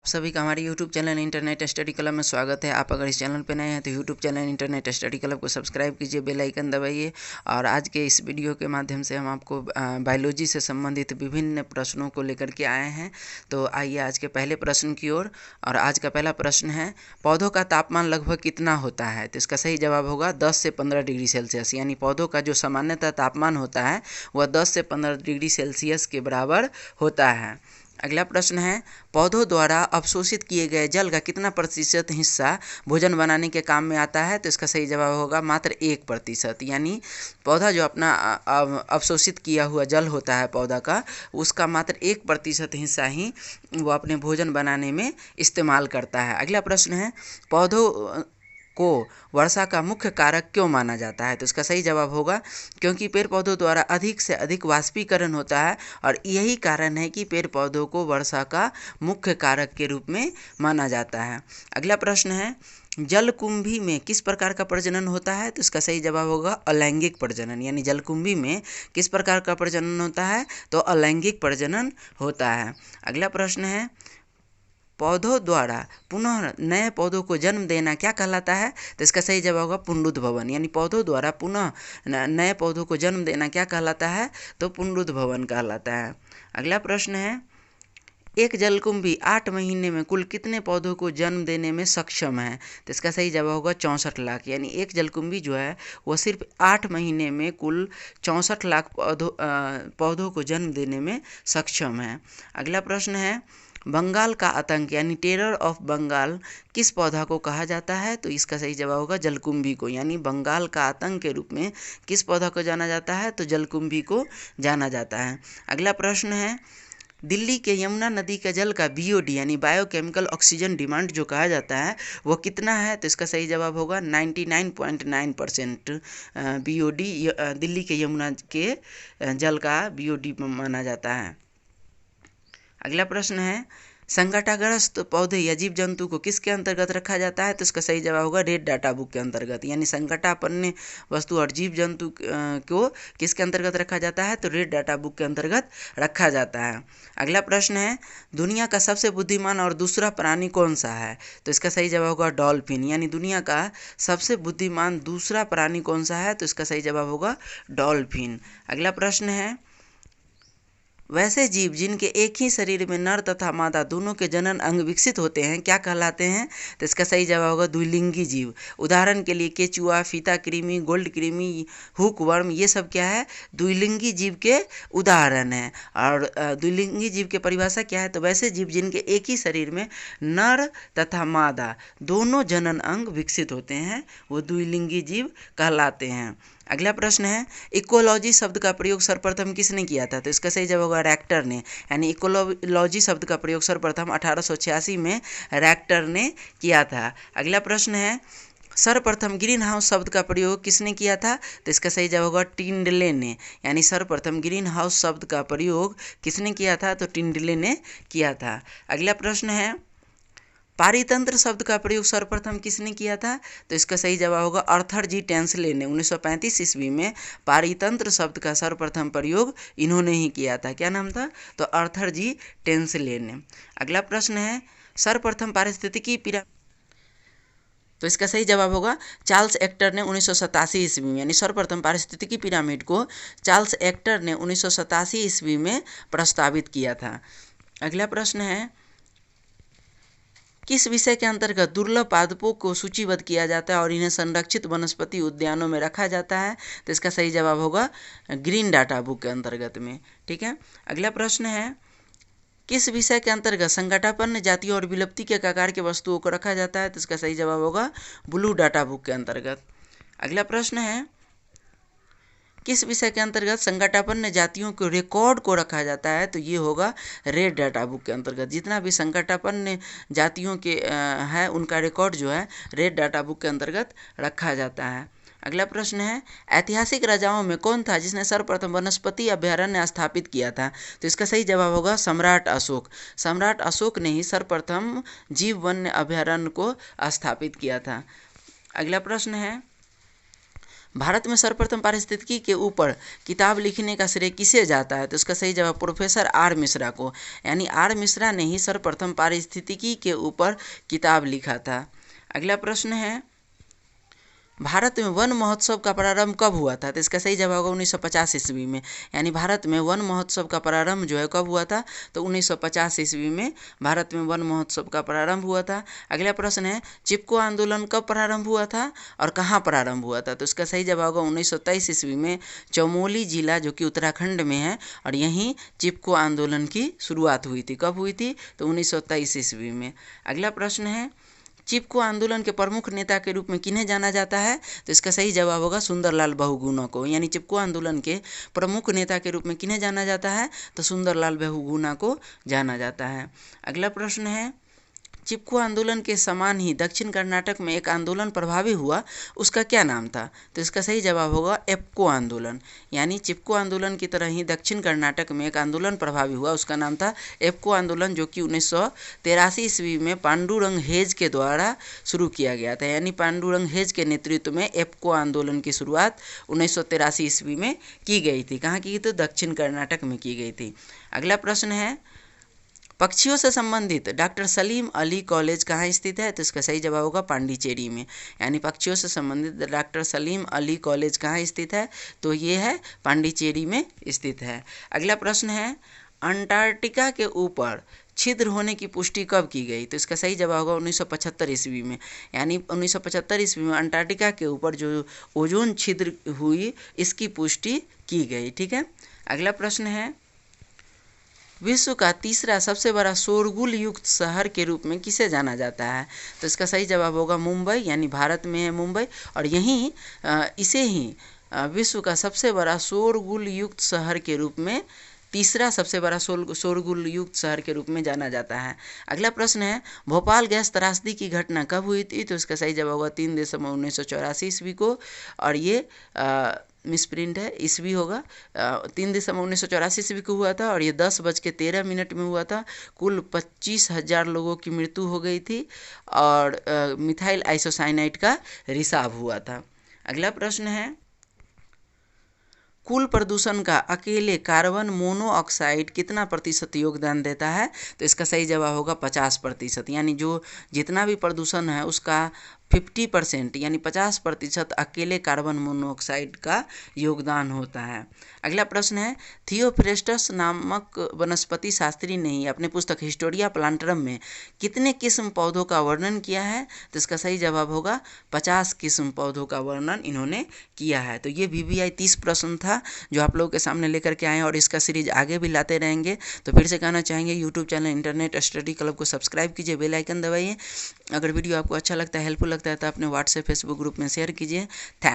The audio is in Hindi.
सभी का हमारे YouTube channel internet study club में स्वागत है। आप अगर इस चैनल पर नए हैं तो YouTube channel internet study club को सब्सक्राइब कीजिए, बेल आइकन दबाइए। और आज के इस वीडियो के माध्यम से हम आपको बायोलॉजी से संबंधित विभिन्न प्रश्नों को लेकर के आए हैं। तो आइए आज के पहले प्रश्न की ओर। और आज का पहला प्रश्न है, पौधों का तापमान लगभग कितना होता है? तो इसका सही जवाब होगा 10 से 15 डिग्री सेल्सियस। यानी पौधों का जो सामान्यतः तापमान होता है वह 10 से 15 डिग्री सेल्सियस के बराबर होता है। अगला प्रश्न है, पौधों द्वारा अवशोषित किए गए जल का कितना प्रतिशत हिस्सा भोजन बनाने के काम में आता है? तो इसका सही जवाब होगा मात्र 1%। यानी पौधा जो अपना अवशोषित किया हुआ जल होता है पौधा का, उसका मात्र 1% हिस्सा ही वो अपने भोजन बनाने में इस्तेमाल करता है। अगला प्रश्न है, पौधों को वर्षा का मुख्य कारक क्यों माना जाता है? तो इसका सही जवाब होगा क्योंकि पेड़ पौधों द्वारा अधिक से अधिक वाष्पीकरण होता है और यही कारण है कि पेड़ पौधों को वर्षा का मुख्य कारक के रूप में माना जाता है। अगला प्रश्न है, जलकुंभी में किस प्रकार का प्रजनन होता है? तो इसका सही जवाब होगा अलैंगिक प्रजनन। यानी जलकुंभी में किस प्रकार का प्रजनन होता है? तो अलैंगिक प्रजनन होता है। अगला प्रश्न है, पौधों द्वारा पुनः नए पौधों को जन्म देना क्या कहलाता है? तो इसका सही जवाब होगा पुनरुद्भवन। यानी पौधों द्वारा पुनः नए पौधों को जन्म देना क्या कहलाता है? तो पुनरुद्भवन कहलाता है। अगला प्रश्न है, एक जलकुंभी 8 महीने में कुल कितने पौधों को जन्म देने में सक्षम है? तो इसका सही जवाब होगा 64 लाख। यानी एक जलकुंभी जो है वह सिर्फ 8 महीने में कुल 64 लाख पौधों को जन्म देने में सक्षम है। अगला प्रश्न है, बंगाल का आतंक यानी टेरर ऑफ बंगाल किस पौधा को कहा जाता है? तो इसका सही जवाब होगा जलकुंभी को। यानी बंगाल का आतंक के रूप में किस पौधा को जाना जाता है? तो जलकुंभी को जाना जाता है। अगला प्रश्न है, दिल्ली के यमुना नदी के जल का BOD यानी बायोकेमिकल ऑक्सीजन डिमांड जो कहा जाता है वो कितना है? तो इसका सही जवाब होगा 99.9% BOD दिल्ली के यमुना के जल का BOD माना जाता है। अगला प्रश्न है, संकटाग्रस्त पौधे या जीव जंतु को किसके अंतर्गत रखा जाता है? तो इसका सही जवाब होगा रेड डाटा बुक के अंतर्गत। यानी संकटापन्न वस्तु और जीव जंतु को किसके अंतर्गत रखा जाता है? तो रेड डाटा बुक के अंतर्गत रखा जाता है। अगला प्रश्न है, दुनिया का सबसे बुद्धिमान और दूसरा प्राणी कौन सा है? तो इसका सही जवाब होगा डॉल्फिन। यानी दुनिया का सबसे बुद्धिमान दूसरा प्राणी कौन सा है? तो इसका सही जवाब होगा डॉल्फिन। अगला प्रश्न है, वैसे जीव जिनके एक ही शरीर में नर तथा मादा दोनों के जनन अंग विकसित होते हैं क्या कहलाते हैं? तो इसका सही जवाब होगा द्विलिंगी जीव। उदाहरण के लिए केचुआ, फीता कृमि, गोल्ड कृमि, हुक वर्म, ये सब क्या है? द्विलिंगी जीव के उदाहरण हैं। और द्विलिंगी जीव की परिभाषा क्या है? तो वैसे जीव जिनके एक ही शरीर में नर तथा मादा दोनों जनन अंग विकसित होते हैं वो द्विलिंगी जीव कहलाते हैं। अगला प्रश्न है, इकोलॉजी शब्द का प्रयोग सर्वप्रथम किसने किया था? तो इसका सही जवाब होगा रैक्टर ने। यानी इकोलॉजी शब्द का प्रयोग सर्वप्रथम 1886 में रैक्टर ने किया था। अगला प्रश्न है, सर्वप्रथम ग्रीन हाउस शब्द का प्रयोग किसने किया था? तो इसका सही जवाब होगा टिंडले ने। यानी सर्वप्रथम ग्रीन हाउस शब्द का प्रयोग किसने किया था? तो टिंडले ने किया था। अगला प्रश्न है, पारितंत्र शब्द का प्रयोग सर्वप्रथम किसने किया था? तो इसका सही जवाब होगा आर्थर जी टेंसले ने। 1935 ईस्वी में पारितंत्र शब्द का सर्वप्रथम प्रयोग इन्होंने ही किया था। क्या नाम था? तो आर्थर जी टेंसले ने। अगला प्रश्न है, सर्वप्रथम पारिस्थितिकी पिरामिड, तो इसका सही जवाब होगा चार्ल्स एक्टर ने 1987 ईस्वी में। यानी सर्वप्रथम पारिस्थितिकी पिरामिड को चार्ल्स एक्टर ने 1987 ईस्वी में प्रस्तावित किया था। अगला प्रश्न है, किस विषय के अंतर्गत दुर्लभ पादपों को सूचीबद्ध किया जाता है और इन्हें संरक्षित वनस्पति उद्यानों में रखा जाता है? तो इसका सही जवाब होगा ग्रीन डाटा बुक के अंतर्गत में। ठीक है। अगला प्रश्न है, किस विषय के अंतर्गत संकटापन्न जातियों और विलुप्ति के कगार के वस्तुओं को रखा जाता है? तो इसका सही जवाब होगा ब्लू डाटा बुक के अंतर्गत। अगला प्रश्न है, किस विषय के अंतर्गत संकटापन्न जातियों के रिकॉर्ड को रखा जाता है? तो ये होगा रेड डाटा बुक के अंतर्गत। जितना भी संकटापन्न जातियों के है उनका रिकॉर्ड जो है रेड डाटा बुक के अंतर्गत रखा जाता है। अगला प्रश्न है, ऐतिहासिक राजाओं में कौन था जिसने सर्वप्रथम वनस्पति अभयारण्य स्थापित किया था? तो इसका सही जवाब होगा सम्राट अशोक। सम्राट अशोक ने ही सर्वप्रथम जीव वन्य अभयारण्य को स्थापित किया था। अगला प्रश्न है, भारत में सर्वप्रथम पारिस्थितिकी के ऊपर किताब लिखने का श्रेय किसे जाता है? तो इसका सही जवाब प्रोफेसर आर मिश्रा को, यानी आर मिश्रा ने ही सर्वप्रथम पारिस्थितिकी के ऊपर किताब लिखा था। अगला प्रश्न है, भारत में वन महोत्सव का प्रारंभ कब हुआ था? तो इसका सही जवाब होगा 1950 ईस्वी में, यानी भारत में वन महोत्सव का प्रारंभ जो है कब हुआ था? तो 1950 ईस्वी में भारत में वन महोत्सव का प्रारंभ हुआ था। अगला प्रश्न है, चिपको आंदोलन कब प्रारंभ हुआ था और कहाँ प्रारंभ हुआ था? तो इसका सही जवाब होगा 1923 ईस्वी में चमोली जिला जो कि उत्तराखंड में है, और यहीं चिपको आंदोलन की शुरुआत हुई थी। कब हुई थी? तो 1923 ईस्वी में। अगला प्रश्न है, चिपको आंदोलन के प्रमुख नेता के रूप में किन्हें जाना जाता है? तो इसका सही जवाब होगा सुंदरलाल बहुगुणा को, यानी चिपको आंदोलन के प्रमुख नेता के रूप में किन्हें जाना जाता है? तो सुंदरलाल बहुगुणा को जाना जाता है। अगला प्रश्न है, चिपको आंदोलन के समान ही दक्षिण कर्नाटक में एक आंदोलन प्रभावी हुआ, उसका क्या नाम था? तो इसका सही जवाब होगा एप्को आंदोलन, यानी चिपको आंदोलन की तरह ही दक्षिण कर्नाटक में एक आंदोलन प्रभावी हुआ, उसका नाम था एप्को आंदोलन, जो कि 1983 ईस्वी में पांडुरंग हेज के द्वारा शुरू किया गया था। यानी पांडुरंग हेज के नेतृत्व में एप्को आंदोलन की शुरुआत 1983 ईस्वी में की गई थी। कहाँ की गई? तो दक्षिण कर्नाटक में की गई थी। अगला प्रश्न है, पक्षियों से संबंधित डॉक्टर सलीम अली कॉलेज कहाँ स्थित है? तो इसका सही जवाब होगा पांडिचेरी में, यानी पक्षियों से संबंधित डॉक्टर सलीम अली कॉलेज कहाँ स्थित है? तो ये है पांडिचेरी में स्थित है। अगला प्रश्न है, अंटार्कटिका के ऊपर छिद्र होने की पुष्टि कब की गई? तो इसका सही जवाब होगा 1975 ईस्वी में, यानी 1975 ईस्वी में अंटार्कटिका के ऊपर जो ओजोन छिद्र हुई इसकी पुष्टि की गई। ठीक है। अगला प्रश्न है, विश्व का तीसरा सबसे बड़ा शोरगुल युक्त शहर के रूप में किसे जाना जाता है? तो इसका सही जवाब होगा मुंबई, यानी भारत में है मुंबई, और यहीं इसे ही विश्व का सबसे बड़ा शोरगुल युक्त शहर के रूप में, तीसरा सबसे बड़ा शोरगुल युक्त शहर के रूप में जाना जाता है। अगला प्रश्न है, भोपाल गैस त्रासदी की घटना कब हुई थी? तो इसका सही जवाब होगा 3 दिसंबर 1984 ईस्वी को, और ये मिसप्रिंट है, ईस्वी होगा। 3 दिसंबर 1984 ईस्वी को हुआ था, और ये 10:13 में हुआ था। कुल 25,000 लोगों की मृत्यु हो गई थी, और मिथाइल आइसोसाइनाइड का रिसाव हुआ था। अगला प्रश्न है, कुल प्रदूषण का अकेले कार्बन मोनोऑक्साइड कितना प्रतिशत योगदान देता है? तो इसका सही जवाब होगा 50%, यानी जो जितना भी प्रदूषण है उसका 50% यानी 50% अकेले कार्बन मोनोऑक्साइड का योगदान होता है। अगला प्रश्न है, थियोफ्रेस्टस नामक वनस्पति शास्त्री ने अपने पुस्तक हिस्टोरिया प्लांटरम में कितने किस्म पौधों का वर्णन किया है? तो इसका सही जवाब होगा 50 किस्म पौधों का वर्णन इन्होंने किया है। तो ये VVI 30 प्रश्न था जो आप लोगों के सामने लेकर के आए, और इसका सीरीज आगे भी लाते रहेंगे। तो फिर से कहना चाहेंगे, YouTube channel internet study club को सब्सक्राइब कीजिए, बेल आइकन दबाइए। अगर वीडियो आपको अच्छा लगता है, हेल्पफुल लगता है, तो अपने व्हाट्सएप फेसबुक ग्रुप में शेयर कीजिए। थैंक